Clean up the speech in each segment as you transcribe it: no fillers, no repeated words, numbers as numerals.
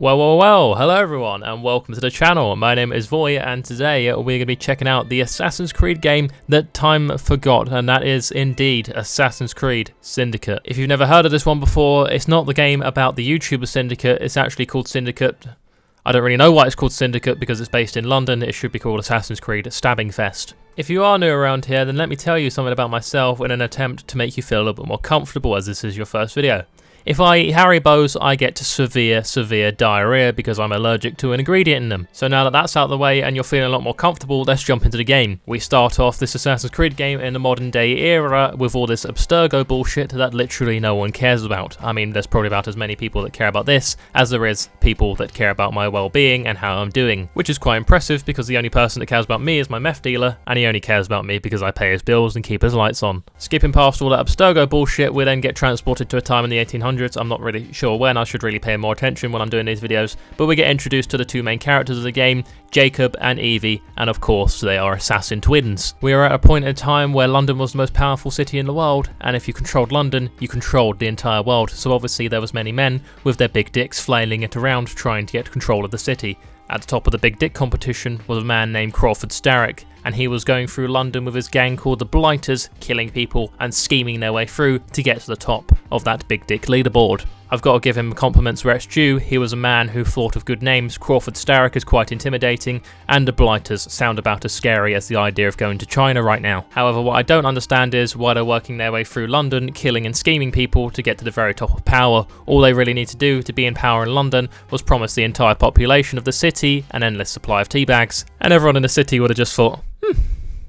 Well, hello everyone and welcome to the channel. My name is Voiy and today we're going to be checking out the Assassin's Creed game that time forgot, and that is indeed Assassin's Creed Syndicate. If you've never heard of this one before, it's not the game about the YouTuber Syndicate, it's actually called Syndicate. I don't really know why it's called Syndicate because it's based in London. It should be called Assassin's Creed Stabbing Fest. If you are new around here, then let me tell you something about myself in an attempt to make you feel a little bit more comfortable as this is your first video. If I eat Haribos, I get severe diarrhea because I'm allergic to an ingredient in them. So now that that's out of the way and you're feeling a lot more comfortable, let's jump into the game. We start off this Assassin's Creed game in the modern day era with all this Abstergo bullshit that literally no one cares about. I mean, there's probably about as many people that care about this as there is people that care about my well-being and how I'm doing, which is quite impressive because the only person that cares about me is my meth dealer, and he only cares about me because I pay his bills and keep his lights on. Skipping past all that Abstergo bullshit, we then get transported to a time in the 1800s. I'm not really sure when. I should really pay more attention when I'm doing these videos, but we get introduced to the two main characters of the game, Jacob and Evie, and of course they are assassin twins. We are at a point in time where London was the most powerful city in the world, and if you controlled London, you controlled the entire world, so obviously there was many men with their big dicks flailing it around trying to get control of the city. At the top of the big dick competition was a man named Crawford Starrick, and he was going through London with his gang called the Blighters, killing people and scheming their way through to get to the top of that big dick leaderboard. I've got to give him compliments where it's due. He was a man who thought of good names. Crawford Starrick is quite intimidating, and the Blighters sound about as scary as the idea of going to China right now. However, what I don't understand is why they're working their way through London, killing and scheming people to get to the very top of power. All they really need to do to be in power in London was promise the entire population of the city an endless supply of teabags, and everyone in the city would have just thought,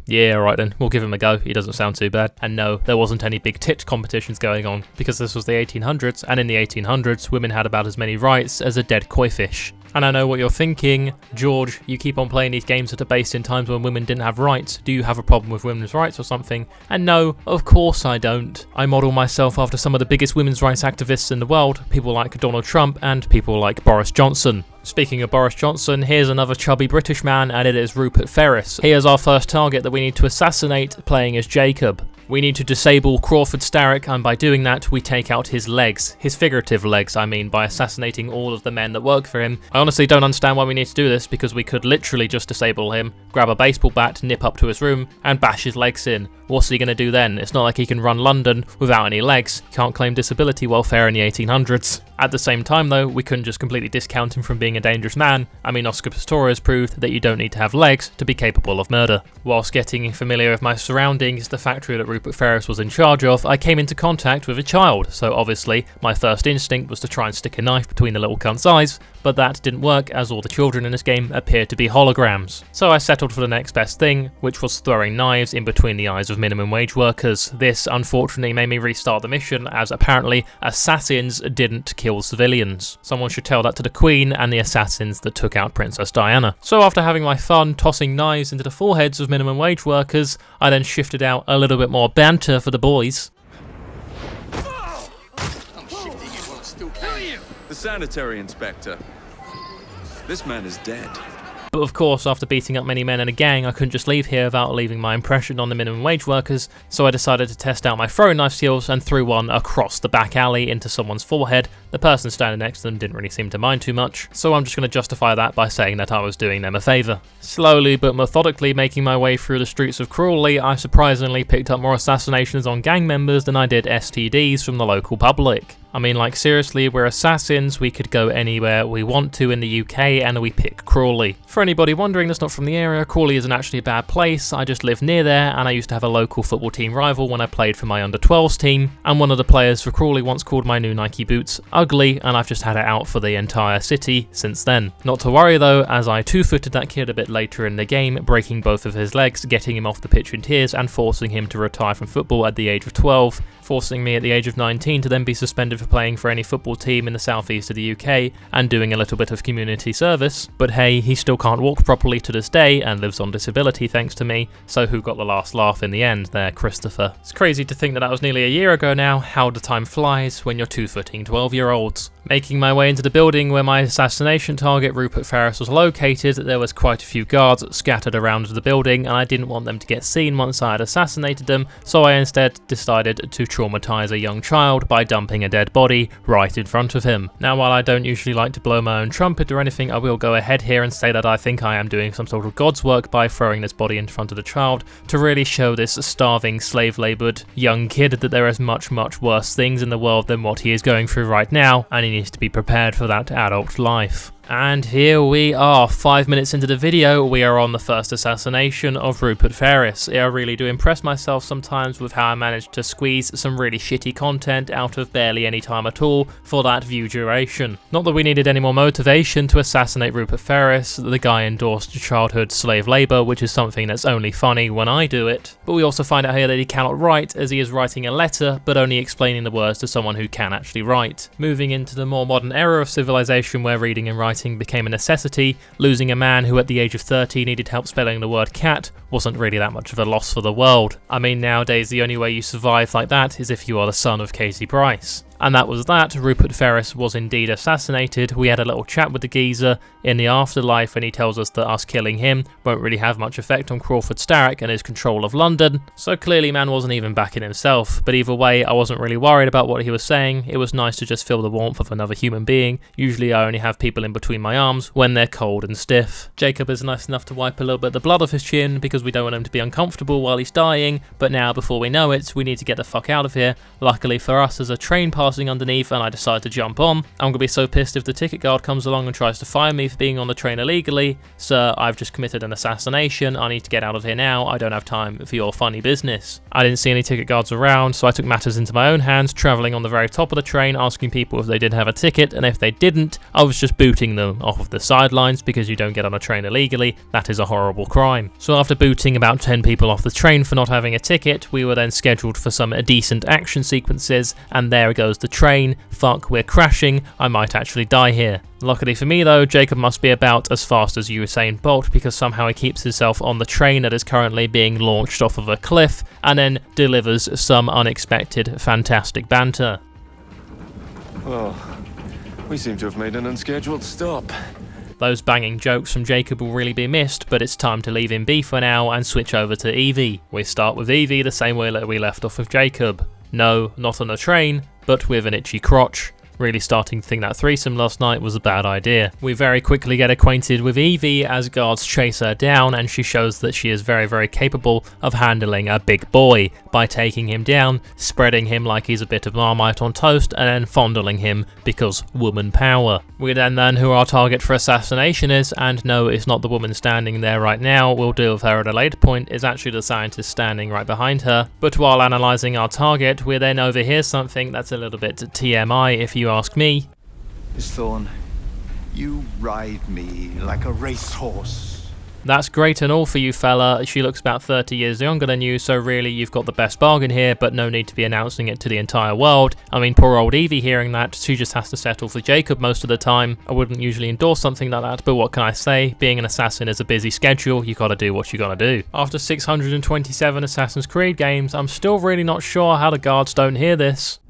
yeah, right then, we'll give him a go, he doesn't sound too bad. And no, there wasn't any big tit competitions going on, because this was the 1800s, and in the 1800s, women had about as many rights as a dead koi fish. And I know what you're thinking, George, you keep on playing these games that are based in times when women didn't have rights. Do you have a problem with women's rights or something? And no, of course I don't. I model myself after some of the biggest women's rights activists in the world, people like Donald Trump and people like Boris Johnson. Speaking of Boris Johnson, here's another chubby British man, and it is Rupert Ferris. Here's our first target that we need to assassinate, playing as Jacob. We need to disable Crawford Starrick, and by doing that, we take out his legs. His figurative legs, I mean, by assassinating all of the men that work for him. I honestly don't understand why we need to do this, because we could literally just disable him, grab a baseball bat, nip up to his room, and bash his legs in. What's he going to do then? It's not like he can run London without any legs. He can't claim disability welfare in the 1800s. At the same time though, we couldn't just completely discount him from being a dangerous man. I mean, Oscar Pistorius proved that you don't need to have legs to be capable of murder. Whilst getting familiar with my surroundings, the factory that Rupert Ferris was in charge of, I came into contact with a child, so obviously my first instinct was to try and stick a knife between the little cunt's eyes, but that didn't work as all the children in this game appeared to be holograms. So I settled for the next best thing, which was throwing knives in between the eyes of minimum wage workers. This unfortunately made me restart the mission, as apparently assassins didn't kill civilians. Someone should tell that to the Queen and the assassins that took out Princess Diana. So after having my fun tossing knives into the foreheads of minimum wage workers, I then shifted out a little bit more banter for the boys. The sanitary inspector. This man is dead. But of course, after beating up many men in a gang, I couldn't just leave here without leaving my impression on the minimum wage workers, so I decided to test out my throwing knife skills and threw one across the back alley into someone's forehead. The person standing next to them didn't really seem to mind too much, so I'm just going to justify that by saying that I was doing them a favour. Slowly but methodically making my way through the streets of Crawley, I surprisingly picked up more assassinations on gang members than I did STDs from the local public. I mean, like, seriously, we're assassins, we could go anywhere we want to in the UK, and we pick Crawley. For anybody wondering that's not from the area, Crawley isn't actually a bad place. I just live near there, and I used to have a local football team rival when I played for my under-12s team, and one of the players for Crawley once called my new Nike boots ugly, and I've just had it out for the entire city since then. Not to worry though, as I two-footed that kid a bit later in the game, breaking both of his legs, getting him off the pitch in tears, and forcing him to retire from football at the age of 12, forcing me at the age of 19 to then be suspended for playing for any football team in the southeast of the UK and doing a little bit of community service. But hey, he still can't walk properly to this day and lives on disability thanks to me, so who got the last laugh in the end there, Christopher? It's crazy to think that was nearly a year ago now. How the time flies when you're two-footing 12-year-olds. Making my way into the building where my assassination target Rupert Ferris was located, there was quite a few guards scattered around the building, and I didn't want them to get seen once I had assassinated them, so I instead decided to traumatize a young child by dumping a dead body right in front of him. Now, while I don't usually like to blow my own trumpet or anything, I will go ahead here and say that I think I am doing some sort of God's work by throwing this body in front of the child to really show this starving, slave-laboured young kid that there is much, much worse things in the world than what he is going through right now, and he needs to be prepared for that adult life. And here we are, 5 minutes into the video, we are on the first assassination of Rupert Ferris. I really do impress myself sometimes with how I managed to squeeze some really shitty content out of barely any time at all for that view duration. Not that we needed any more motivation to assassinate Rupert Ferris, the guy endorsed childhood slave labour, which is something that's only funny when I do it. But we also find out here that he cannot write, as he is writing a letter, but only explaining the words to someone who can actually write. Moving into the more modern era of civilization where reading and writing became a necessity, losing a man who at the age of 30 needed help spelling the word cat wasn't really that much of a loss for the world. I mean, nowadays the only way you survive like that is if you are the son of Casey Price. And that was that. Rupert Ferris was indeed assassinated. We had a little chat with the geezer in the afterlife, and he tells us that us killing him won't really have much effect on Crawford Starrick and his control of London, so clearly man wasn't even backing himself. But either way, I wasn't really worried about what he was saying. It was nice to just feel the warmth of another human being. Usually I only have people in between my arms when they're cold and stiff. Jacob is nice enough to wipe a little bit of the blood off his chin because we don't want him to be uncomfortable while he's dying, but now before we know it, we need to get the fuck out of here. Luckily for us, there's a train passing underneath and I decide to jump on. I'm going to be so pissed if the ticket guard comes along and tries to fire me for being on the train illegally. Sir, I've just committed an assassination. I need to get out of here now. I don't have time for your funny business. I didn't see any ticket guards around, so I took matters into my own hands, travelling on the very top of the train, asking people if they did have a ticket, and if they didn't, I was just booting them off of the sidelines because you don't get on a train illegally. That is a horrible crime. So after booting about 10 people off the train for not having a ticket, we were then scheduled for some decent action sequences, and there goes the train. Fuck, we're crashing. I might actually die here. Luckily for me though, Jacob must be about as fast as Usain Bolt because somehow he keeps himself on the train that is currently being launched off of a cliff and then delivers some unexpected, fantastic banter. Well, we seem to have made an unscheduled stop. Those banging jokes from Jacob will really be missed, but it's time to leave him be for now and switch over to Evie. We start with Evie the same way that we left off with Jacob. No, not on a train, but with an itchy crotch. Really starting to think that threesome last night was a bad idea. We very quickly get acquainted with Evie as guards chase her down, and she shows that she is very, very capable of handling a big boy by taking him down, spreading him like he's a bit of Marmite on toast, and then fondling him because woman power. We then learn who our target for assassination is, and no, it's not the woman standing there right now. We'll deal with her at a later point. It's actually the scientist standing right behind her. But while analysing our target, we then overhear something that's a little bit TMI if you ask me. Miss Thorne, you ride me like a racehorse. That's great and all for you, fella. She looks about 30 years younger than you, so really you've got the best bargain here, but no need to be announcing it to the entire world. I mean, poor old Evie hearing that, she just has to settle for Jacob most of the time. I wouldn't usually endorse something like that, but what can I say? Being an assassin is a busy schedule, you gotta do what you gotta do. After 627 Assassin's Creed games, I'm still really not sure how the guards don't hear this.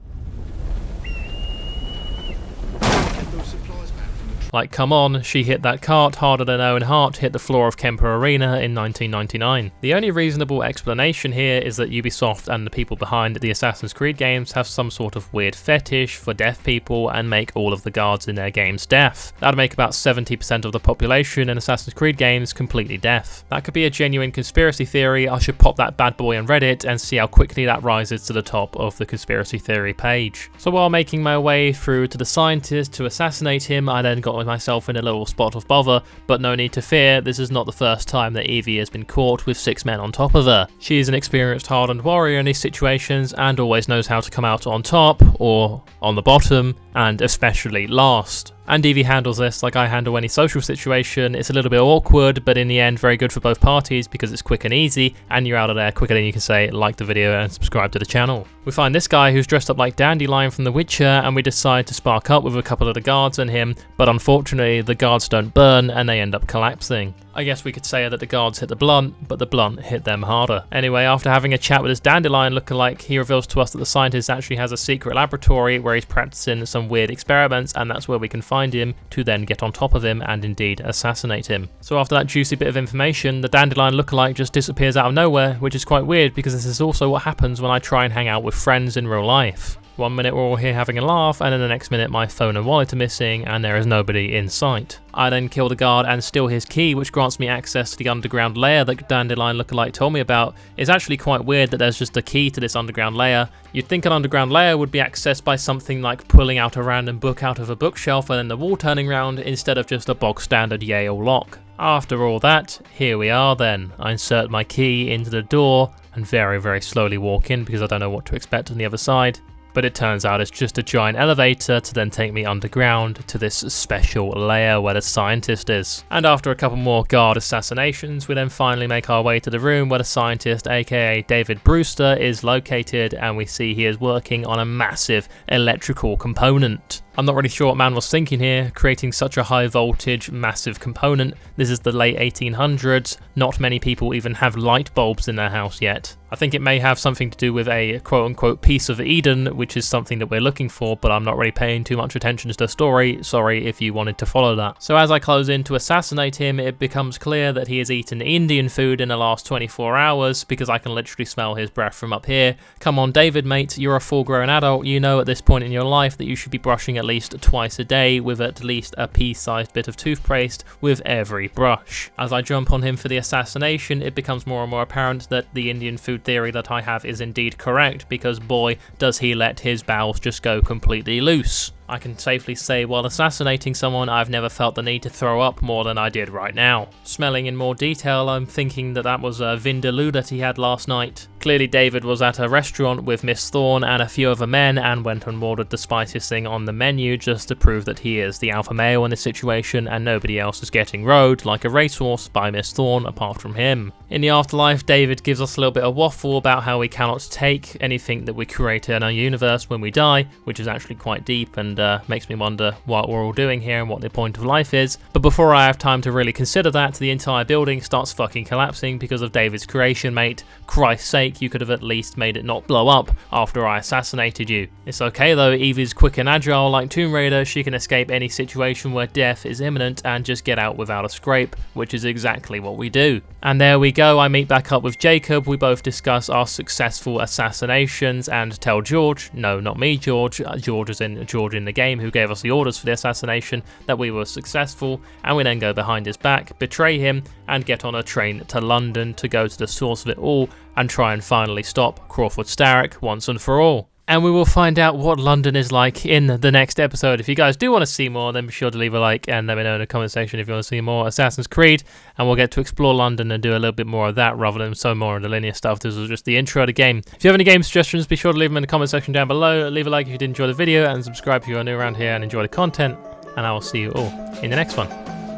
Like, come on, she hit that cart harder than Owen Hart hit the floor of Kemper Arena in 1999. The only reasonable explanation here is that Ubisoft and the people behind the Assassin's Creed games have some sort of weird fetish for deaf people and make all of the guards in their games deaf. That'd make about 70% of the population in Assassin's Creed games completely deaf. That could be a genuine conspiracy theory. I should pop that bad boy on Reddit and see how quickly that rises to the top of the conspiracy theory page. So while making my way through to the scientist to assassinate him, I then got myself in a little spot of bother, but no need to fear, this is not the first time that Evie has been caught with 6 men on top of her. She is an experienced hardened warrior in these situations and always knows how to come out on top, or on the bottom, and especially last. And Evie handles this like I handle any social situation. It's a little bit awkward, but in the end very good for both parties because it's quick and easy, and you're out of there quicker than you can say like the video and subscribe to the channel. We find this guy who's dressed up like Dandelion from The Witcher, and we decide to spark up with a couple of the guards and him, but unfortunately the guards don't burn and they end up collapsing. I guess we could say that the guards hit the blunt, but the blunt hit them harder. Anyway, after having a chat with his Dandelion lookalike, he reveals to us that the scientist actually has a secret laboratory where he's practicing some some weird experiments, and that's where we can find him to then get on top of him and indeed assassinate him. So after that juicy bit of information, the Dandelion lookalike just disappears out of nowhere, which is quite weird because this is also what happens when I try and hang out with friends in real life. One minute we're all here having a laugh, and then the next minute my phone and wallet are missing and there is nobody in sight. I then kill the guard and steal his key, which grants me access to the underground layer that Dandelion lookalike told me about. It's actually quite weird that there's just a key to this underground layer. You'd think an underground layer would be accessed by something like pulling out a random book out of a bookshelf and then the wall turning round instead of just a bog standard Yale lock. After all that, here we are then. I insert my key into the door and very slowly walk in because I don't know what to expect on the other side. But it turns out it's just a giant elevator to then take me underground to this special layer where the scientist is. And after a couple more guard assassinations, we then finally make our way to the room where the scientist, aka David Brewster, is located, and we see he is working on a massive electrical component. I'm not really sure what man was thinking here, creating such a high voltage, massive component. This is the late 1800s, not many people even have light bulbs in their house yet. I think it may have something to do with a quote-unquote piece of Eden, which is something that we're looking for, but I'm not really paying too much attention to the story. Sorry if you wanted to follow that. So as I close in to assassinate him, it becomes clear that he has eaten Indian food in the last 24 hours, because I can literally smell his breath from up here. Come on, David, mate, you're a full-grown adult. You know at this point in your life that you should be brushing at least twice a day with at least a pea-sized bit of toothpaste with every brush. As I jump on him for the assassination, it becomes more and more apparent that the Indian food theory that I have is indeed correct, because boy, does he let his bowels just go completely loose. I can safely say while assassinating someone, I've never felt the need to throw up more than I did right now. Smelling in more detail, I'm thinking that that was a vindaloo that he had last night. Clearly David was at a restaurant with Miss Thorne and a few other men and went and ordered the spiciest thing on the menu just to prove that he is the alpha male in this situation and nobody else is getting rode like a racehorse by Miss Thorne apart from him. In the afterlife, David gives us a little bit of waffle about how we cannot take anything that we create in our universe when we die, which is actually quite deep and makes me wonder what we're all doing here and what the point of life is. But before I have time to really consider that, the entire building starts fucking collapsing because of David's creation, mate. Christ's sake, you could have at least made it not blow up after I assassinated you. It's okay though, Evie's quick and agile like Tomb Raider. She can escape any situation where death is imminent and just get out without a scrape, which is exactly what we do. And there we go, I meet back up with Jacob. We both discuss our successful assassinations and tell George, no, not me, George is in George in the game who gave us the orders for the assassination, that we were successful, and we then go behind his back, betray him, and get on a train to London to go to the source of it all and try and finally stop Crawford Starrick once and for all. And we will find out what London is like in the next episode. If you guys do want to see more, then be sure to leave a like and let me know in the comment section if you want to see more Assassin's Creed, and we'll get to explore London and do a little bit more of that rather than so more of the linear stuff. This was just the intro of the game. If you have any game suggestions, be sure to leave them in the comment section down below. Leave a like if you did enjoy the video, and subscribe if you are new around here and enjoy the content, and I will see you all in the next one.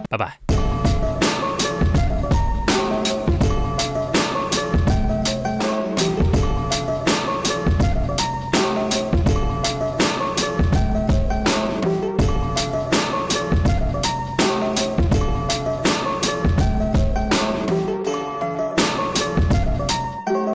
Bye bye.